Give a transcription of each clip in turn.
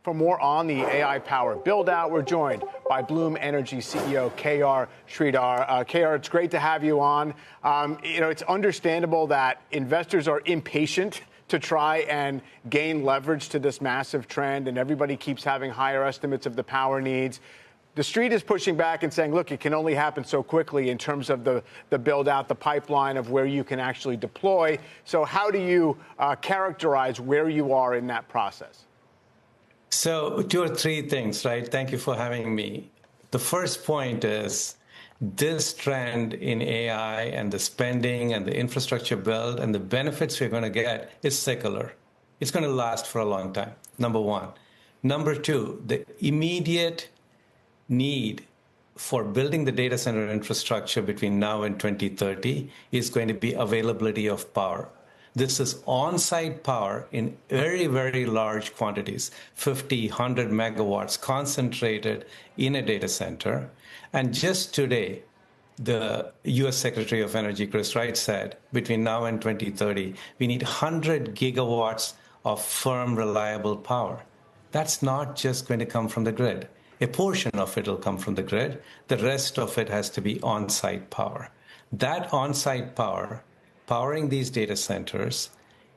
For more on the AI-powered build-out, we're joined by Bloom Energy CEO K.R. Sridhar. K.R., it's great to have you on. It's understandable that investors are impatient to try and gain leverage to this massive trend, and everybody keeps having higher estimates of the power needs. The street is pushing back and saying, look, it can only happen so quickly in terms of the build-out, the pipeline of where you can actually deploy. So how do you characterize where you are in that process? So 2 or 3 things, right? Thank you for having me. The first point is this trend in AI and the spending and the infrastructure build and the benefits we're going to get is secular. It's going to last for a long time, number one. Number two, the immediate need for building the data center infrastructure between now and 2030 is going to be availability of power. This is on-site power in very, very large quantities, 50, 100 megawatts concentrated in a data center. And just today, the U.S. Secretary of Energy, Chris Wright, said between now and 2030, we need 100 gigawatts of firm, reliable power. That's not just going to come from the grid. A portion of it will come from the grid. The rest of it has to be on-site power. That on-site power, powering these data centers,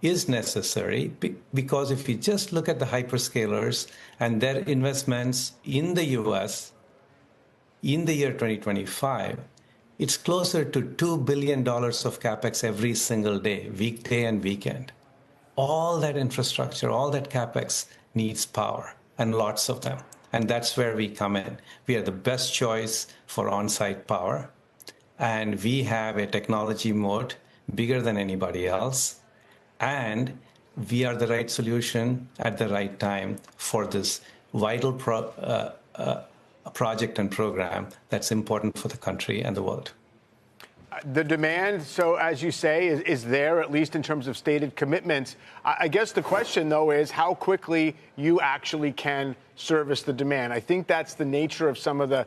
is necessary because if you just look at the hyperscalers and their investments in the U.S. in the year 2025, it's closer to $2 billion of capex every single day, weekday and weekend. All that infrastructure, all that capex needs power, and lots of them. And that's where we come in. We are the best choice for on-site power, and we have a technology moat bigger than anybody else, and we are the right solution at the right time for this vital project and program that's important for the country and the world. The demand, so as you say, is there, at least in terms of stated commitments. I guess the question, though, is how quickly you actually can service the demand. I think that's the nature of some of the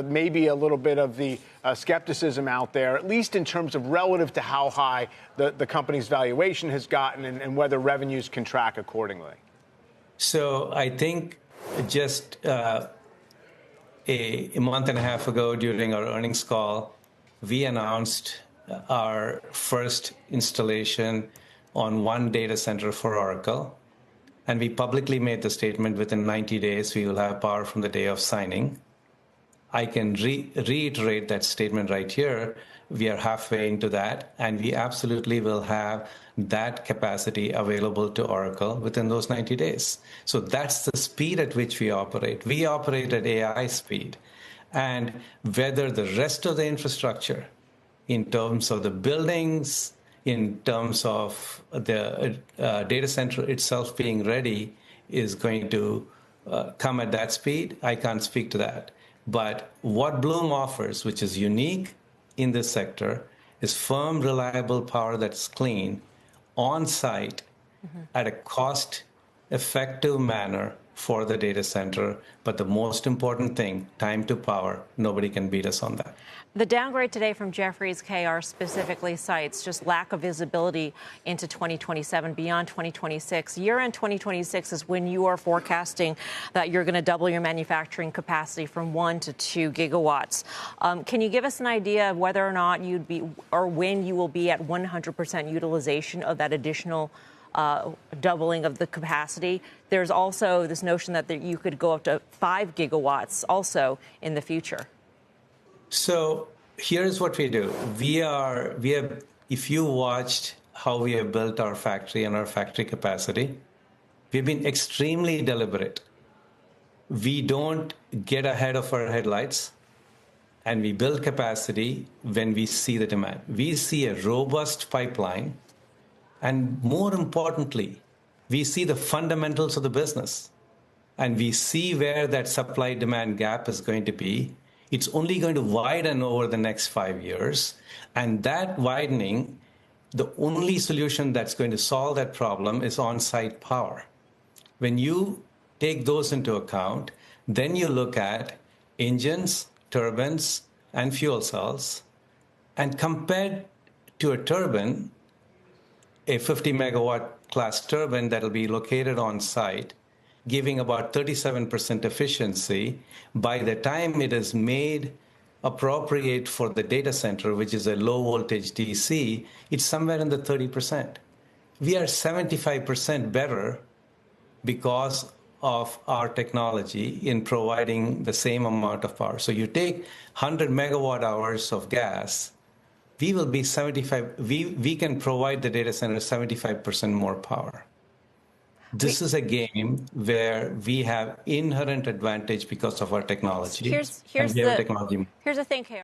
maybe a little bit of the skepticism out there, at least in terms of relative to how high the company's valuation has gotten and whether revenues can track accordingly. So I think just a month and a half ago during our earnings call, we announced our first installation on one data center for Oracle. And we publicly made the statement within 90 days, we will have power from the day of signing. I can reiterate that statement right here. We are halfway into that, and we absolutely will have that capacity available to Oracle within those 90 days. So that's the speed at which we operate. We operate at AI speed. And whether the rest of the infrastructure, in terms of the buildings, in terms of the data center itself being ready, is going to come at that speed, I can't speak to that. But what Bloom offers, which is unique in this sector, is firm, reliable power that's clean, on-site, at a cost-effective manner for the data center. But the most important thing, time to power, nobody can beat us on that. The downgrade today from Jefferies K.R. specifically cites just lack of visibility into 2027, beyond 2026. Year-end 2026 is when you are forecasting that you're going to double your manufacturing capacity from 1 to 2 gigawatts. Can you give us an idea of whether or not you'd be, or when you will be at 100% utilization of that additional doubling of the capacity? There's also this notion that you could go up to 5 gigawatts also in the future. So here's what we do. We have, if you watched how we have built our factory and our factory capacity, we've been extremely deliberate. We don't get ahead of our headlights, and we build capacity when we see the demand. We see a robust pipeline, and more importantly, we see the fundamentals of the business, and we see where that supply-demand gap is going to be. It's only going to widen over the next 5 years. And that widening, the only solution that's going to solve that problem is on-site power. When you take those into account, then you look at engines, turbines, and fuel cells. And compared to a turbine, a 50 megawatt class turbine that'll be located on site, giving about 37% efficiency. By the time it is made appropriate for the data center, which is a low voltage DC, it's somewhere in the 30%. We are 75% better because of our technology in providing the same amount of power. So you take 100 megawatt hours of gas, we will be 75, we can provide the data center 75% more power. This is a game where we have inherent advantage because of our technology. Here's the thing, K.R.